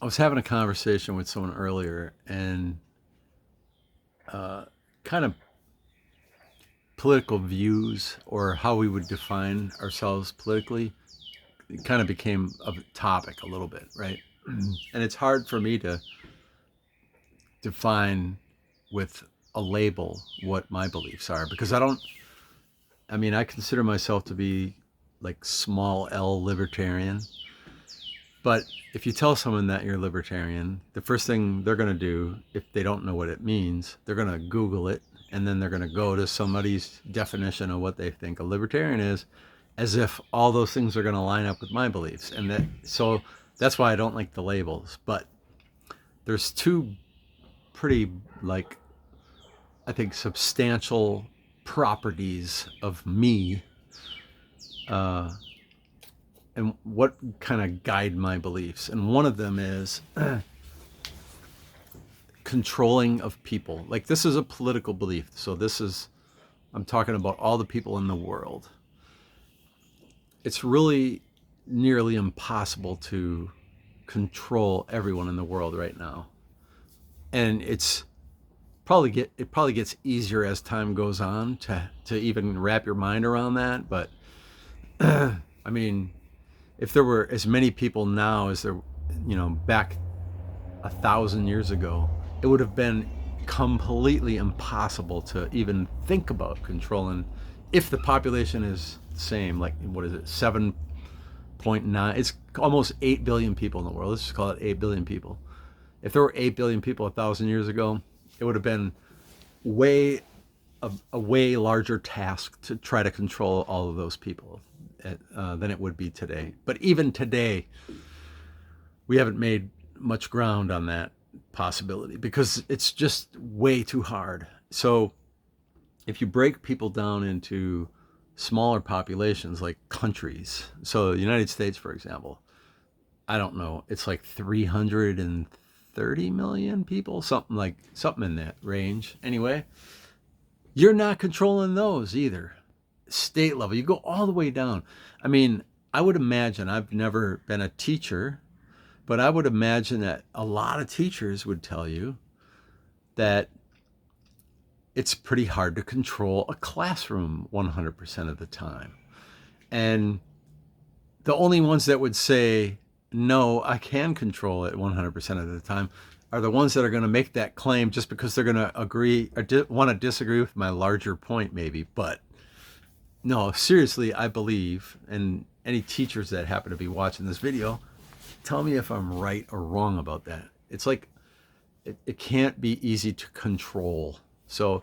I was having a conversation with someone earlier, and kind of political views or how we would define ourselves politically it kind of became a topic a little bit, right? And it's hard for me to define with a label what my beliefs are because I mean, I consider myself to be like small L libertarian. But if you tell someone that you're libertarian, the first thing they're going to do, if they don't know what it means, they're going to Google it and then they're going to go to somebody's definition of what they think a libertarian is, as if all those things are going to line up with my beliefs. And so that's why I don't like the labels. But there's two pretty, like, I think, substantial properties of me uh, and what kind of guide my beliefs. And one of them is controlling of people. Like, this is a political belief. So I'm talking about all the people in the world. It's really nearly impossible to control everyone in the world right now. And it probably gets easier as time goes on to even wrap your mind around that. But I mean, if there were as many people now as there, back 1,000 years ago, it would have been completely impossible to even think about controlling if the population is the same. Like, what is it, 7.9? It's almost 8 billion people in the world. Let's just call it 8 billion people. If there were 8 billion people 1,000 years ago, it would have been way a way larger task to try to control all of those people than it would be today. But even today, we haven't made much ground on that possibility because it's just way too hard. So if you break people down into smaller populations like countries, so the United States, for example, I don't know, it's like 330 million people, something in that range. Anyway, you're not controlling those either. State level, you go all the way down. I mean, I would imagine, I've never been a teacher, but I would imagine that a lot of teachers would tell you that it's pretty hard to control a classroom 100% of the time. And the only ones that would say, no, I can control it 100% of the time are the ones that are going to make that claim just because they're going to agree or want to disagree with my larger point, maybe. But no, seriously, I believe, and any teachers that happen to be watching this video, tell me if I'm right or wrong about that. It's like, it can't be easy to control. So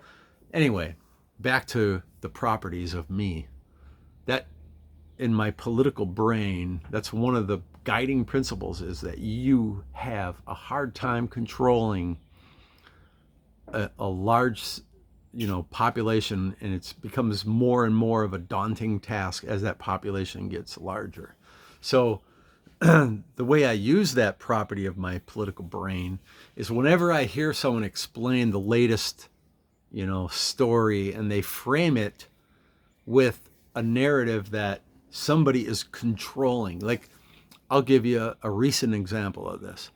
anyway, back to the properties of me. That, in my political brain, that's one of the guiding principles, is that you have a hard time controlling a large population, and it becomes more and more of a daunting task as that population gets larger. So the way I use that property of my political brain is whenever I hear someone explain the latest story, and they frame it with a narrative that somebody is controlling. Like, I'll give you a recent example of this.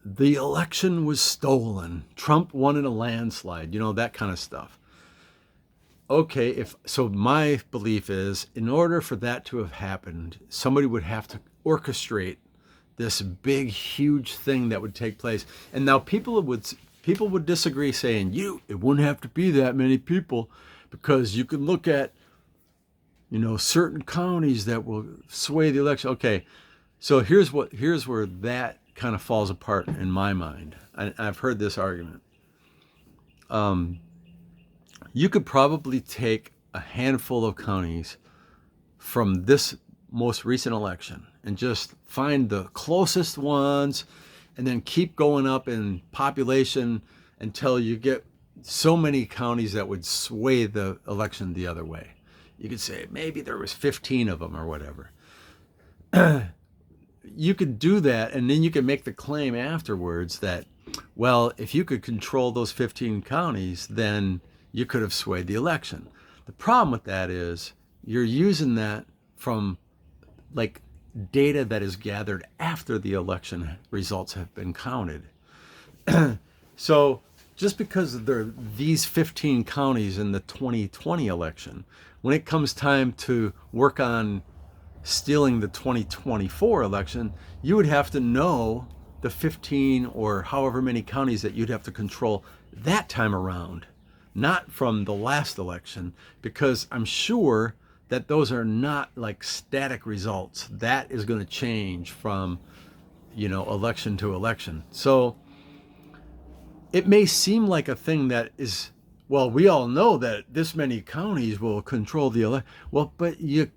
The election was stolen. Trump won in a landslide, that kind of stuff. Okay, so my belief is, in order for that to have happened, somebody would have to orchestrate this big, huge thing that would take place. And now people would disagree, saying, it wouldn't have to be that many people, because you can look at certain counties that will sway the election. Okay, so here's where that kind of falls apart in my mind. I've heard this argument. You could probably take a handful of counties from this most recent election and just find the closest ones, and then keep going up in population until you get so many counties that would sway the election the other way. You could say maybe there was 15 of them or whatever. You could do that, and then you could make the claim afterwards that, well, if you could control those 15 counties, then you could have swayed the election. The problem with that is you're using that from, like, data that is gathered after the election results have been counted. So just because there are these 15 counties in the 2020 election, when it comes time to work on stealing the 2024 election, you would have to know the 15 or however many counties that you'd have to control that time around, not from the last election, because I'm sure that those are not like static results. That is going to change from, election to election. So it may seem like a thing that is, well, we all know that this many counties will control the election. Well, but you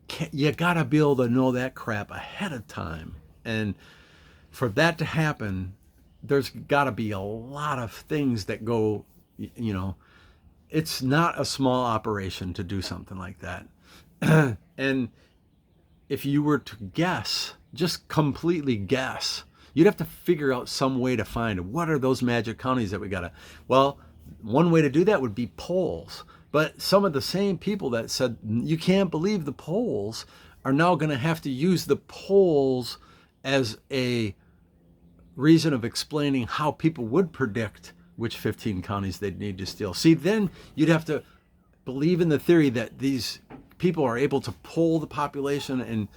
got to be able to know that crap ahead of time. And for that to happen, there's got to be a lot of things that go, it's not a small operation to do something like that. And if you were to guess, just completely guess, you'd have to figure out some way to find what are those magic counties that we got to. Well, one way to do that would be polls. But some of the same people that said you can't believe the polls are now going to have to use the polls as a reason of explaining how people would predict which 15 counties they'd need to steal. See, then you'd have to believe in the theory that these people are able to poll the population and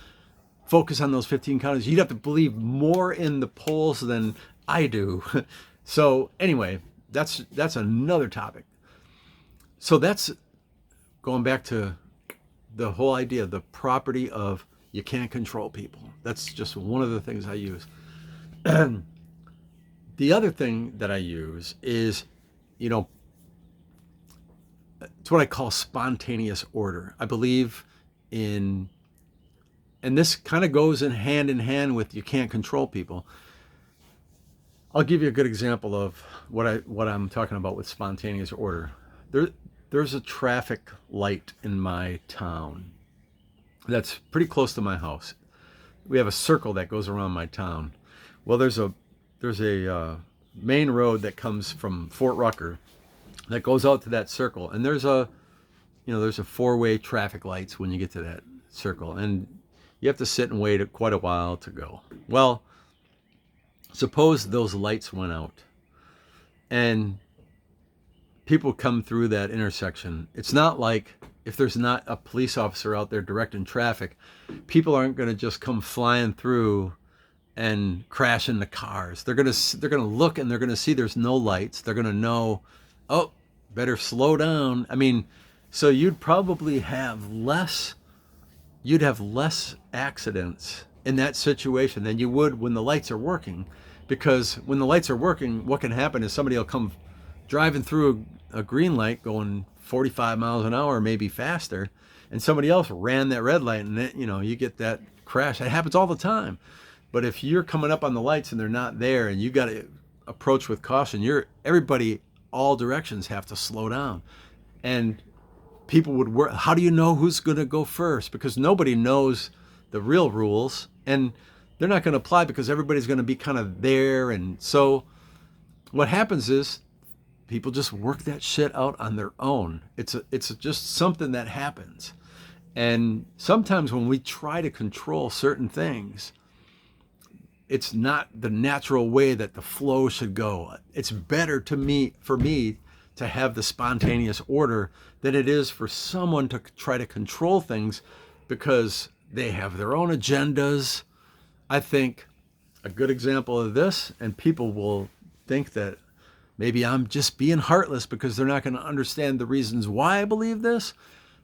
focus on those 15 counties. You'd have to believe more in the polls than I do. So anyway, that's another topic. So that's going back to the whole idea of the property of you can't control people. That's just one of the things I use. The other thing that I use is, it's what I call spontaneous order. I believe in, and this kind of goes in hand with you can't control people. I'll give you a good example of what I'm talking about with spontaneous order. There's a traffic light in my town that's pretty close to my house. We have a circle that goes around my town. Well, there's a main road that comes from Fort Rucker that goes out to that circle, and there's a four-way traffic lights when you get to that circle, and you have to sit and wait quite a while to go. Well, suppose those lights went out and people come through that intersection. It's not like if there's not a police officer out there directing traffic, people aren't going to just come flying through and crash into cars. They're going to look and they're going to see there's no lights. They're going to know, oh, better slow down. I mean, so you'd probably have less accidents in that situation than you would when the lights are working. Because when the lights are working, what can happen is somebody will come driving through a green light going 45 miles an hour, maybe faster, and somebody else ran that red light, and then, you get that crash. It happens all the time. But if you're coming up on the lights and they're not there, and you got to approach with caution, everybody, all directions have to slow down. And people would work. How do you know who's going to go first? Because nobody knows the real rules, and they're not going to apply because everybody's going to be kind of there. And so what happens is people just work that shit out on their own. It's just something that happens. And sometimes when we try to control certain things, it's not the natural way that the flow should go. It's better for me to have the spontaneous order than it is for someone to try to control things because they have their own agendas. I think a good example of this, and people will think that maybe I'm just being heartless because they're not going to understand the reasons why I believe this,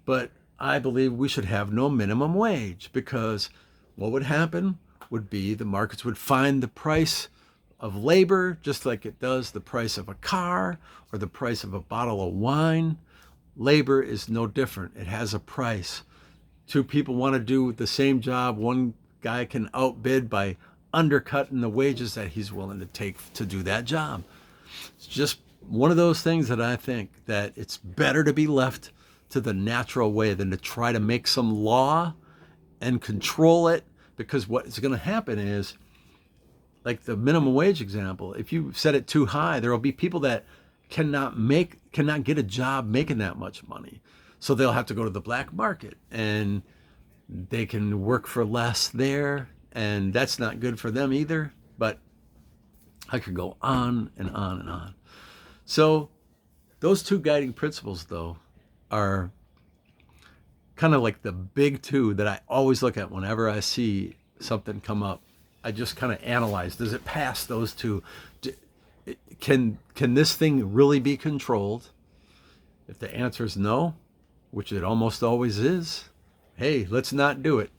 but I believe we should have no minimum wage, because what would happen would be the markets would find the price of labor just like it does the price of a car or the price of a bottle of wine. Labor is no different. It has a price. Two people want to do the same job. One guy can outbid by undercutting the wages that he's willing to take to do that job. It's just one of those things that I think that it's better to be left to the natural way than to try to make some law and control it, because what's going to happen is, like the minimum wage example, if you set it too high, there will be people that cannot get a job making that much money. So they'll have to go to the black market and they can work for less there. and that's not good for them either. But I could go on and on and on. So those two guiding principles, though, are kind of like the big two that I always look at whenever I see something come up. I just kind of analyze, does it pass those two? Can this thing really be controlled? If the answer is no, which it almost always is, hey, let's not do it.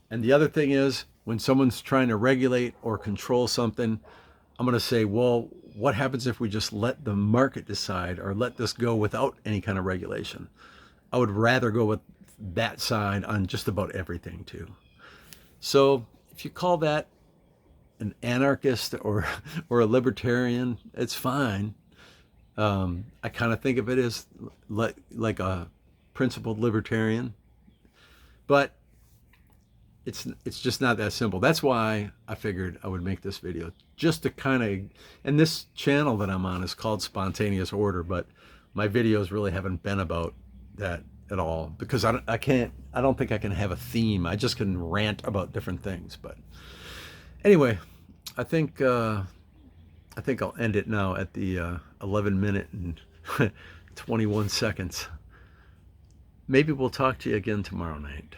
And the other thing is, when someone's trying to regulate or control something, I'm going to say, well, what happens if we just let the market decide, or let this go without any kind of regulation? I would rather go with that side on just about everything too. So if you call that an anarchist or a libertarian, it's fine. I kind of think of it as like a principled libertarian, but it's just not that simple. That's why I figured I would make this video, just to kind of, and this channel that I'm on is called Spontaneous Order, but my videos really haven't been about that at all, because I don't think I can have a theme. I just can rant about different things. But anyway, I think I'll end it now at the 11 minute and 21 seconds. Maybe we'll talk to you again tomorrow night.